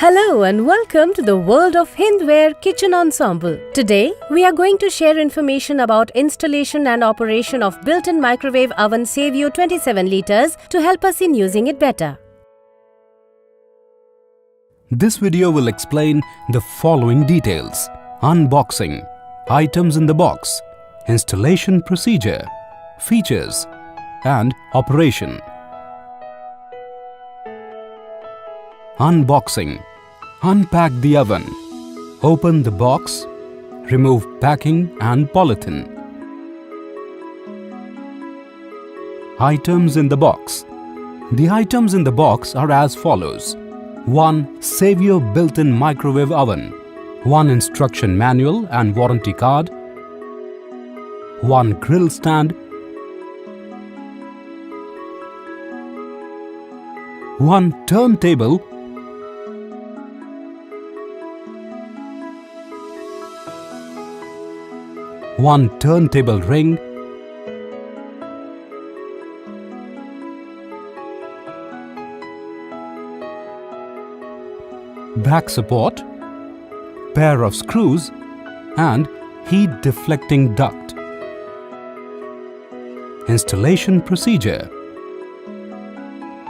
Hello and welcome to the world of Hindware Kitchen Ensemble. Today, we are going to share information about installation and operation of built-in microwave oven Savio 27 liters to help us in using it better. This video will explain the following details: unboxing, items in the box, installation procedure, features, and operation. Unboxing. Unpack the oven. Open the box. Remove packing and polythene. Items in the box. The items in the box are as follows: 1 Savio built-in microwave oven, 1 instruction manual and warranty card, 1 grill stand, 1 turntable, 1 turntable ring, back support, pair of screws, and heat deflecting duct. Installation procedure.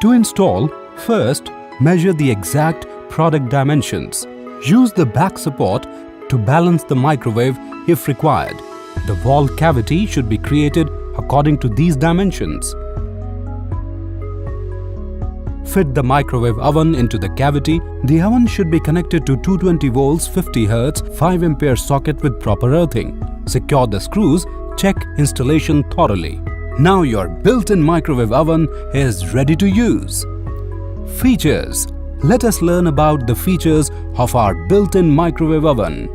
To install, first measure the exact product dimensions. Use the back support to balance the microwave if required. The wall cavity should be created according to these dimensions. Fit the microwave oven into the cavity. The oven should be connected to 220 volts 50 Hz 5 ampere socket with proper earthing. Secure the screws. Check installation thoroughly. Now your built-in microwave oven is ready to use. Features. Let us learn about the features of our built-in microwave oven.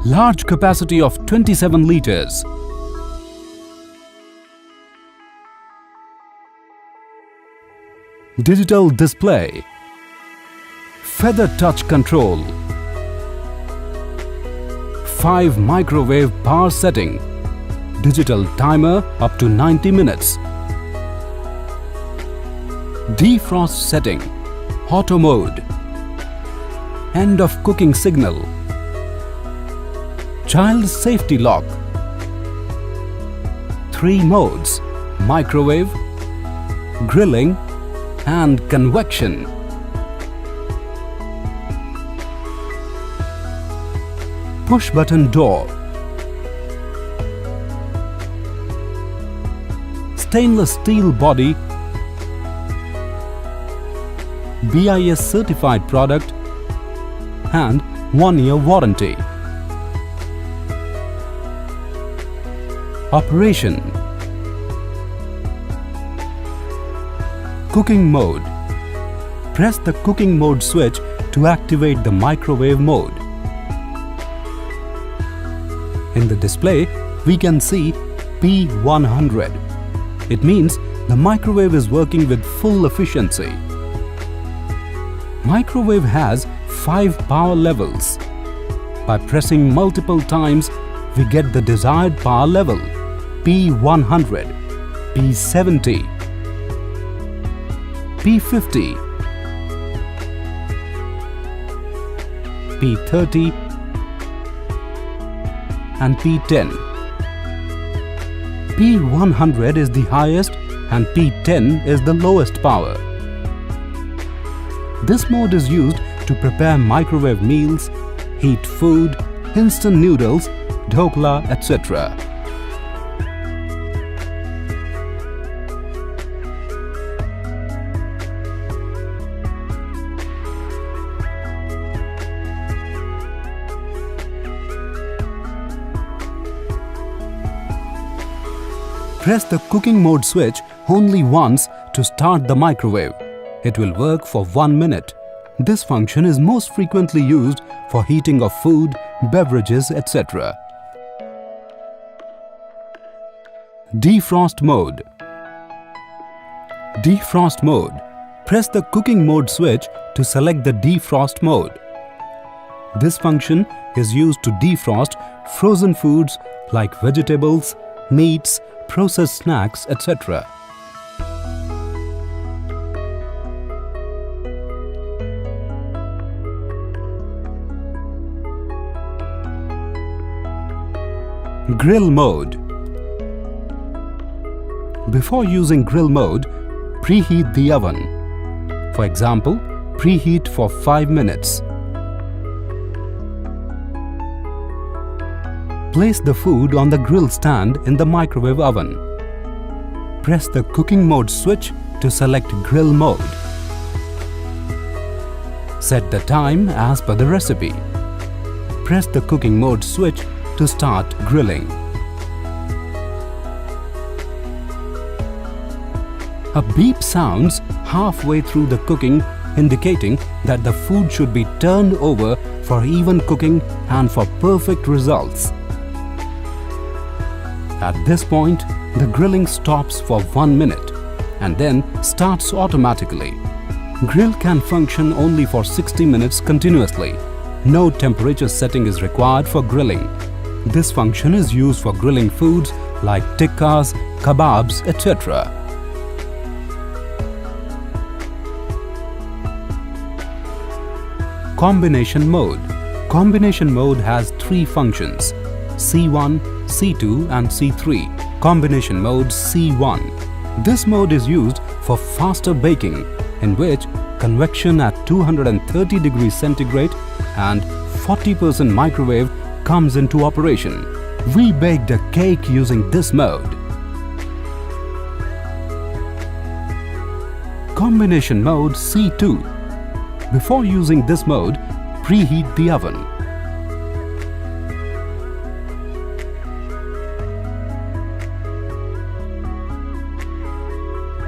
Large capacity of 27 liters. Digital display. Feather touch control. 5 microwave power setting. Digital timer up to 90 minutes. Defrost setting. Auto mode. End of cooking signal. Child safety lock. 3 modes: microwave, grilling, and convection. Push button door. Stainless steel body. BIS certified product and 1-year warranty. Operation. Cooking mode. Press the cooking mode switch to activate the microwave mode. In the display, we can see P100. It means the microwave is working with full efficiency. Microwave has 5 power levels. By pressing multiple times, we get the desired power level: P100, P70, P50, P30 and P10. P100 is the highest and P10 is the lowest power. This mode is used to prepare microwave meals, heat food, instant noodles, dhokla, etc. Press the cooking mode switch only once to start the microwave. It will work for 1 minute. This function is most frequently used for heating of food, beverages, etc. Defrost mode. Defrost mode. Press the cooking mode switch to select the defrost mode. This function is used to defrost frozen foods like vegetables, meats, processed snacks, etc. Grill mode. Before using grill mode, preheat the oven. For example, preheat for 5 minutes. Place the food on the grill stand in the microwave oven. Press the cooking mode switch to select grill mode. Set the time as per the recipe. Press the cooking mode switch to start grilling. A beep sounds halfway through the cooking, indicating that the food should be turned over for even cooking and for perfect results. At this point, the grilling stops for 1 minute and then starts automatically. Grill can function only for 60 minutes continuously. No temperature setting is required for grilling. This function is used for grilling foods like tikkas, kebabs, etc. Combination mode. Combination mode has 3 functions: C1, C2 and C3. Combination mode C1. This mode is used for faster baking, in which convection at 230 degrees centigrade and 40% microwave comes into operation. We baked a cake using this mode. Combination mode C2. Before using this mode, preheat the oven.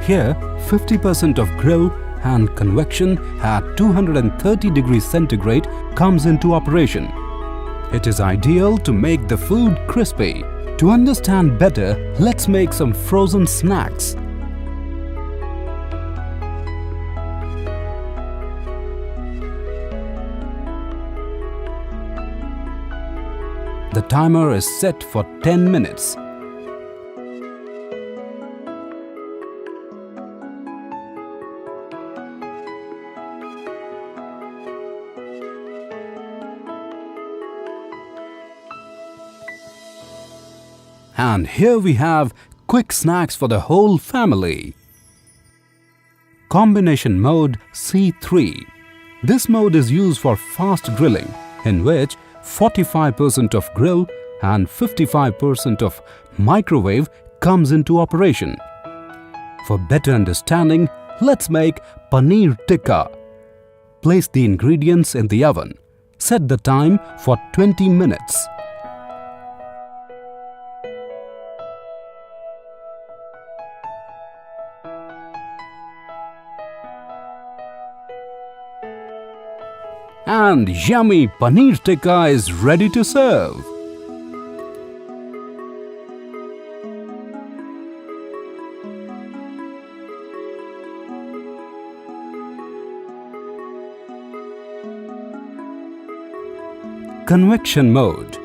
Here, 50% of grill and convection at 230 degrees centigrade comes into operation. It is ideal to make the food crispy. To understand better, let's make some frozen snacks. The timer is set for 10 minutes. And here we have quick snacks for the whole family. Combination mode C3. This mode is used for fast grilling, in which 45% of grill and 55% of microwave comes into operation. For better understanding, let's make paneer tikka. Place the ingredients in the oven. Set the time for 20 minutes. And yummy paneer tikka is ready to serve. Convection mode.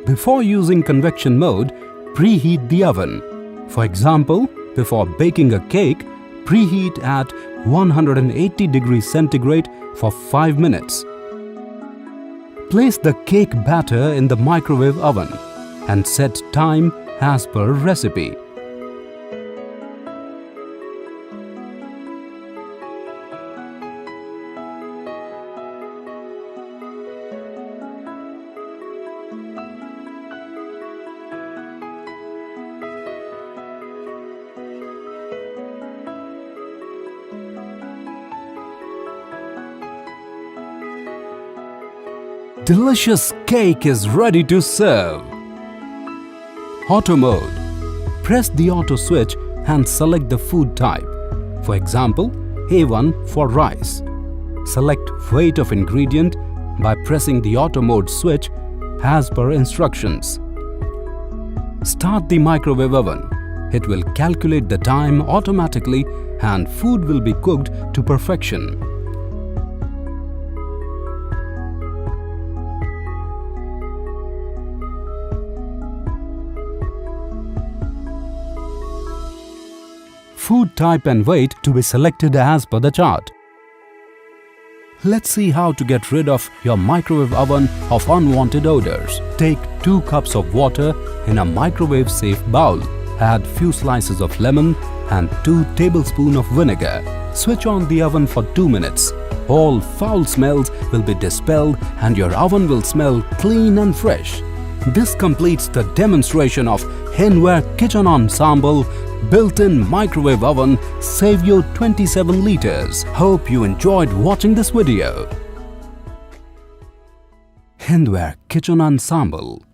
Before using convection mode, preheat the oven. For example, before baking a cake, preheat at 180 degrees centigrade for 5 minutes. Place the cake batter in the microwave oven and set time as per recipe. Delicious cake is ready to serve. Auto mode. Press the auto switch and select the food type. For example, A1 for rice. Select weight of ingredient by pressing the auto mode switch as per instructions. Start the microwave oven. It will calculate the time automatically and food will be cooked to perfection. Food type and weight to be selected as per the chart. Let's see how to get rid of your microwave oven of unwanted odors. Take 2 cups of water in a microwave safe bowl. Add few slices of lemon and 2 tablespoons of vinegar. Switch on the oven for 2 minutes. All foul smells will be dispelled and your oven will smell clean and fresh. This completes the demonstration of Hindware Kitchen Ensemble built-in microwave oven save you 27 liters. Hope you enjoyed watching this video. Hindware Kitchen Ensemble.